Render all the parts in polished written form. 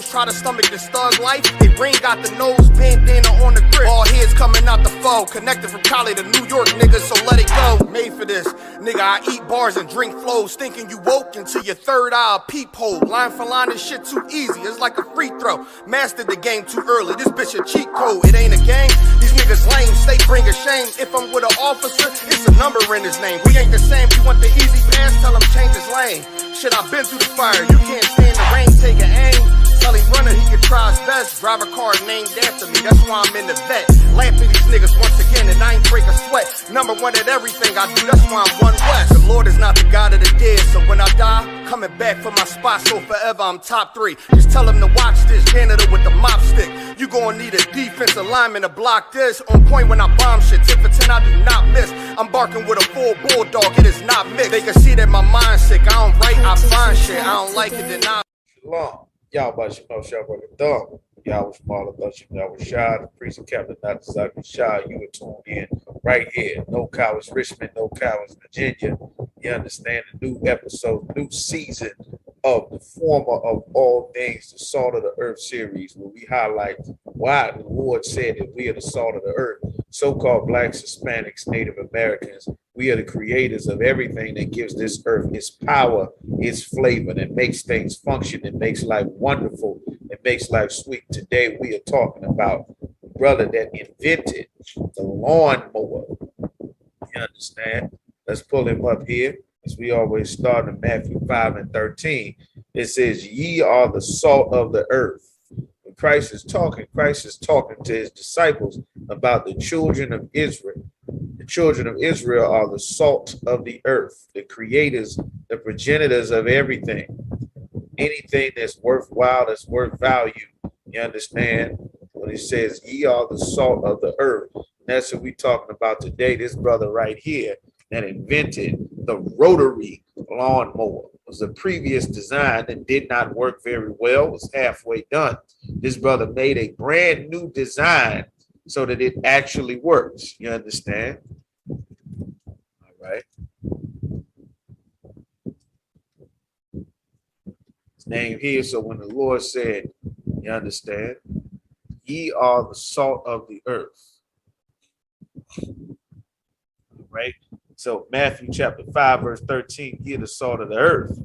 hoes try to stomach this thug life. They ring got the nose bandana on the grip. All heads coming out the foe. Connected from Cali to New York, niggas, so let it go. Made for this, nigga, I eat bars and drink flows. Thinking you woke into your third eye peephole. Line for line, this shit too easy, it's like a free throw. Mastered the game too early, this bitch a cheat code. It ain't a game, these niggas lame, stay bring a shame. If I'm with an officer, it's a number in his name. We ain't the same, you want the easy pass, tell him change his lane. Shit, I've been through the fire, you can't stand the rain, take an aim. Tell him runner, he can try his best. Drive a car named after me, that's why I'm in the vet. Laughing these niggas once again, and I ain't break a sweat. Number one at everything I do, that's why I'm one west. The Lord is not the God of the dead, so when I die, coming back for my spot, so forever I'm top 3. Just tell him to watch this janitor with the mop stick. You gon' need a defensive lineman to block this. On point when I bomb shit, 10 for 10 I do not miss. I'm barking with a full bulldog, it is not mixed. They can see that my mind's sick, I don't write, I find shit. I don't like it, then I... Shalom. Y'all about you know Shabbat Thumb. Y'all was smaller, but you know, was shy, the priest and captain, not exactly shy. You were tuned in right here. No Cowards Richmond, No Cowards Virginia. You understand the new episode, new season of the former of all things, the Salt of the Earth series, where we highlight why the Lord said that we are the salt of the earth. So-called Blacks, Hispanics, Native Americans, we are the creators of everything that gives this earth its power, its flavor, that makes things function, that makes life wonderful, that makes life sweet. Today we are talking about the brother that invented the lawnmower. You understand? Let's pull him up here. As we always start in Matthew 5:13, it says, ye are the salt of the earth. When Christ is talking to his disciples about the children of Israel. The children of Israel are the salt of the earth, the creators, the progenitors of everything. Anything that's worthwhile, that's worth value. You understand? When it says, ye are the salt of the earth. And that's what we're talking about today. This brother right here that invented the rotary lawnmower. It was a previous design that did not work very well, was halfway done. This brother made a brand new design so that it actually works. You understand? All right. His name here. So when the Lord said, you understand, ye are the salt of the earth. All right. So Matthew chapter 5, verse 13, ye are the salt of the earth.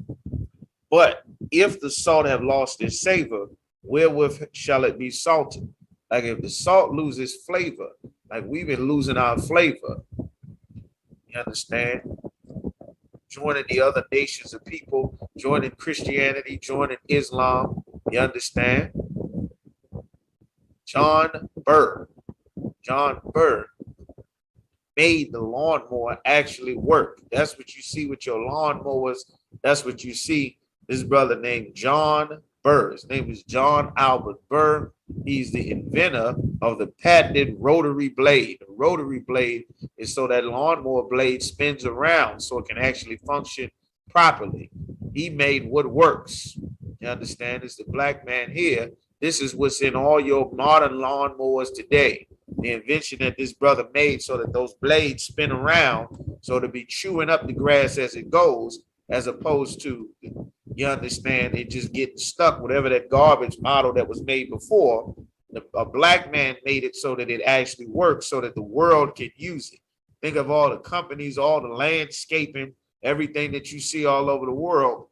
But if the salt have lost its savor, wherewith shall it be salted? Like if the salt loses flavor, like we've been losing our flavor, you understand? Joining the other nations of people, joining Christianity, joining Islam, you understand? John Burr made the lawnmower actually work. That's what you see with your lawnmowers. That's what you see. This brother named John Burr. His name is John Albert Burr. He's the inventor of the patented rotary blade. The rotary blade is so that lawnmower blade spins around so it can actually function properly. He made what works. You understand? It's the black man here. This is what's in all your modern lawnmowers today. The invention that this brother made so that those blades spin around so to be chewing up the grass as it goes, as opposed to, you understand, it just getting stuck, whatever that garbage model that was made before. A black man made it so that it actually works so that the world can use it. Think of all the companies, all the landscaping, everything that you see all over the world,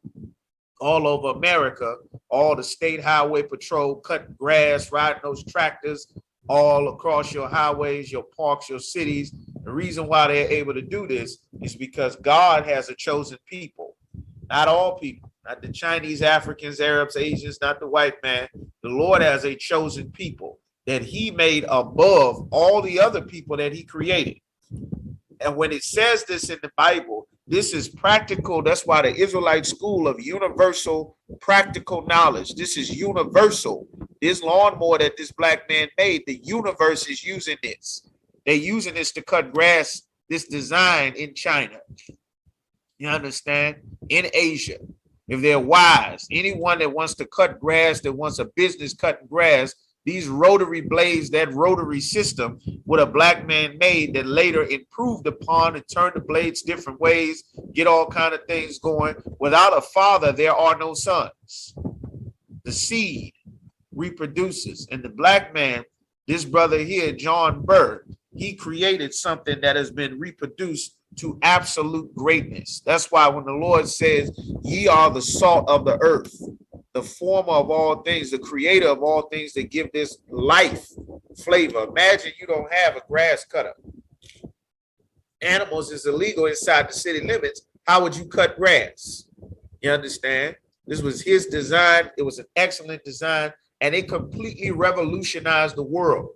all over America, all the state highway patrol cutting grass, riding those tractors all across your highways, your parks, your cities. The reason why they're able to do this is because God has a chosen people. Not all people, not the Chinese, Africans, Arabs, Asians, not the white man. The Lord has a chosen people that he made above all the other people that he created. And when it says this in the Bible, this is practical. That's why the Israelite school of universal practical knowledge. This is universal. This lawnmower that this black man made, the universe is using this. They're using this to cut grass, this design in China. You understand? In Asia. If they're wise, anyone that wants to cut grass, that wants a business cutting grass, these rotary blades, that rotary system, what a black man made that later improved upon and turned the blades different ways, get all kind of things going. Without a father, there are no sons. The seed reproduces. And the black man, this brother here, John Burr, he created something that has been reproduced to absolute greatness. That's why when the Lord says, ye are the salt of the earth, the former of all things, the creator of all things that give this life flavor. Imagine you don't have a grass cutter. Animals is illegal inside the city limits. How would you cut grass? You understand? This was his design. It was an excellent design, and it completely revolutionized the world.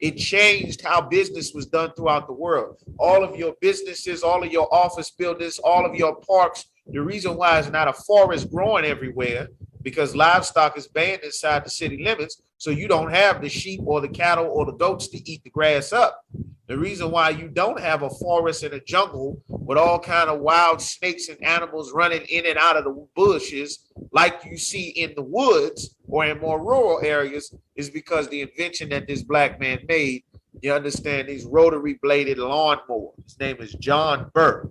It changed how business was done throughout the world. All of your businesses, all of your office buildings, all of your parks. The reason why it's not a forest growing everywhere, because livestock is banned inside the city limits. So you don't have the sheep or the cattle or the goats to eat the grass up. The reason why you don't have a forest and a jungle with all kind of wild snakes and animals running in and out of the bushes like you see in the woods or in more rural areas is because the invention that this black man made, you understand, these rotary bladed lawnmowers. His name is John Burr.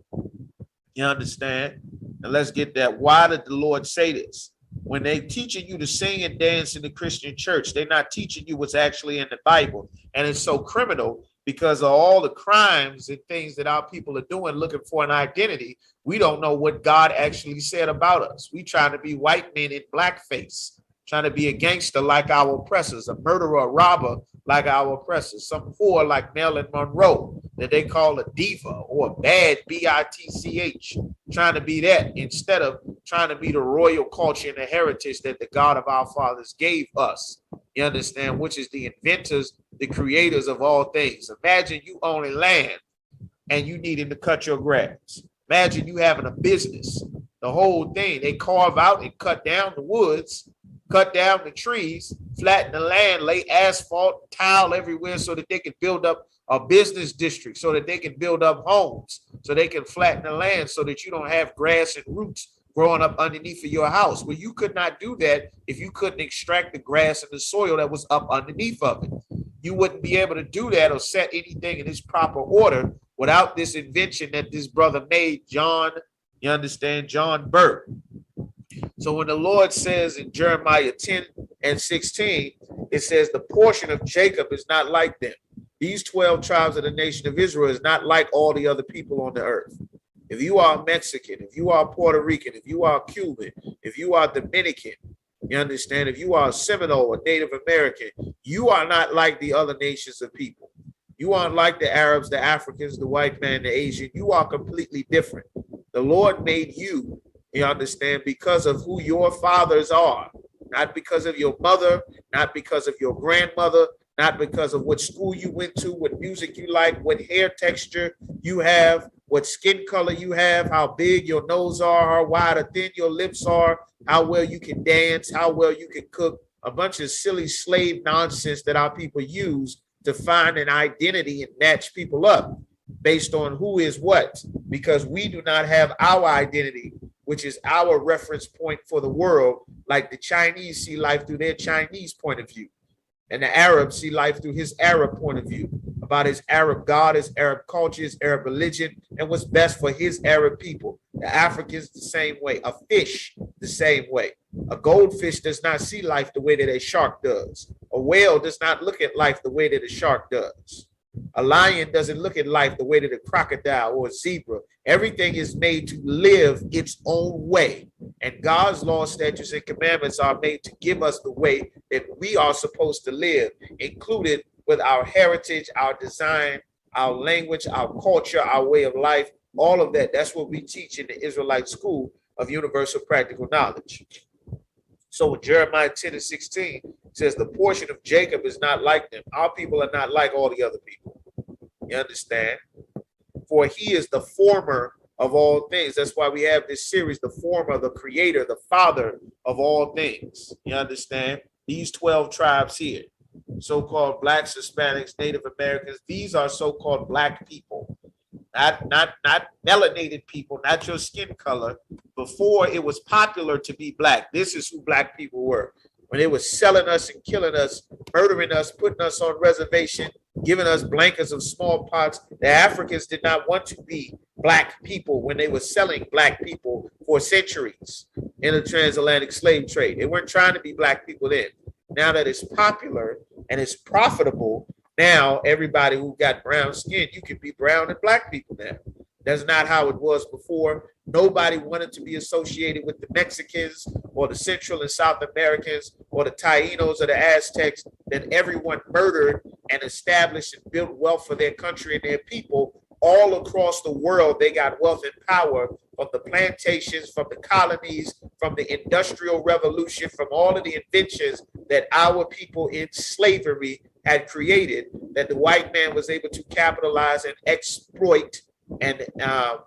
You understand? And let's get that. Why did the Lord say this? When they teaching you to sing and dance in the Christian church, they're not teaching you what's actually in the Bible. And it's so criminal because of all the crimes and things that our people are doing, looking for an identity. We don't know what God actually said about us. We trying to be white men in blackface, trying to be a gangster like our oppressors, a murderer, a robber like our oppressors, some whore like Marilyn Monroe that they call a diva or a bad bitch, trying to be that instead of trying to be the royal culture and the heritage that the God of our fathers gave us. You understand? Which is the inventors, the creators of all things. Imagine you owning land and you needing to cut your grass. Imagine you having a business. The whole thing, they carve out and cut down the woods, cut down the trees, flatten the land, lay asphalt, tile everywhere so that they can build up a business district, so that they can build up homes, so they can flatten the land so that you don't have grass and roots growing up underneath of your house. Well, you could not do that if you couldn't extract the grass and the soil that was up underneath of it. You wouldn't be able to do that or set anything in its proper order without this invention that this brother made, John, you understand, John Burr. So when the Lord says in Jeremiah 10 and 16, it says the portion of Jacob is not like them. These 12 tribes of the nation of Israel is not like all the other people on the earth. If you are Mexican, if you are Puerto Rican, if you are Cuban, if you are Dominican, you understand, if you are Seminole or Native American, you are not like the other nations of people. You aren't like the Arabs, the Africans, the white man, the Asian. You are completely different. The Lord made you, you understand, because of who your fathers are, not because of your mother, not because of your grandmother, not because of what school you went to, what music you like, what hair texture you have, what skin color you have, how big your nose are, how wide or thin your lips are, how well you can dance, how well you can cook, a bunch of silly slave nonsense that our people use to find an identity and match people up based on who is what, because we do not have our identity, which is our reference point for the world, like the Chinese see life through their Chinese point of view. And the Arab see life through his Arab point of view, about his Arab God, his Arab culture, his Arab religion, and what's best for his Arab people. The Africans the same way, a fish the same way. A goldfish does not see life the way that a shark does. A whale does not look at life the way that a shark does. A lion doesn't look at life the way that a crocodile or a zebra. Everything is made to live its own way. And God's laws, statutes, and commandments are made to give us the way that we are supposed to live, included with our heritage, our design, our language, our culture, our way of life, all of that. That's what we teach in the Israelite School of Universal Practical Knowledge. So in Jeremiah 10 and 16, it says the portion of Jacob is not like them. Our people are not like all the other people. You understand? For he is the former of all things. That's why we have this series, the former, the creator, the father of all things. You understand? These 12 tribes here, so-called blacks, Hispanics, Native Americans, these are so-called black people. Not melanated people, not your skin color. Before it was popular to be black. This is who black people were. When they were selling us and killing us, murdering us, putting us on reservation, giving us blankets of smallpox, the Africans did not want to be black people when they were selling black people for centuries in the transatlantic slave trade. They weren't trying to be black people then. Now that it's popular and it's profitable, now everybody who got brown skin, you can be brown and black people now. That's not how it was before. Nobody wanted to be associated with the Mexicans or the Central and South Americans or the Tainos or the Aztecs that everyone murdered and established and built wealth for their country and their people all across the world. They got wealth and power from the plantations, from the colonies, from the Industrial Revolution, from all of the inventions that our people in slavery had created, that the white man was able to capitalize and exploit and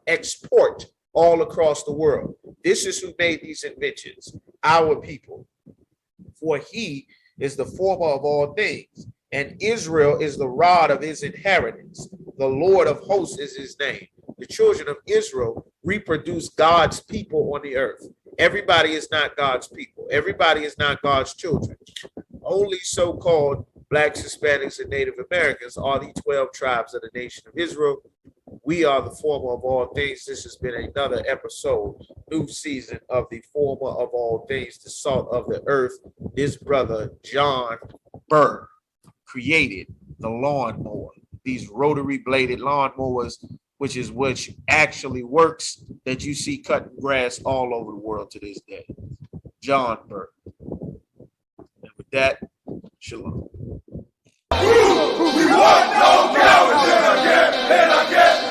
export all across the world. This is who made these inventions, our people. For he is the former of all things, and Israel is the rod of his inheritance. The Lord of hosts is his name. The children of Israel reproduce God's people on the earth. Everybody is not God's people. Everybody is not God's children. Only so-called Blacks, Hispanics, and Native Americans are the 12 tribes of the nation of Israel. We are the former of all things. This has been another episode, new season of the former of all things, the salt of the earth. This brother, John Burr, created the lawnmower, these rotary bladed lawnmowers, which is what actually works, that you see cutting grass all over the world to this day. John Burr. And with that, shalom. We want no cowards, and I get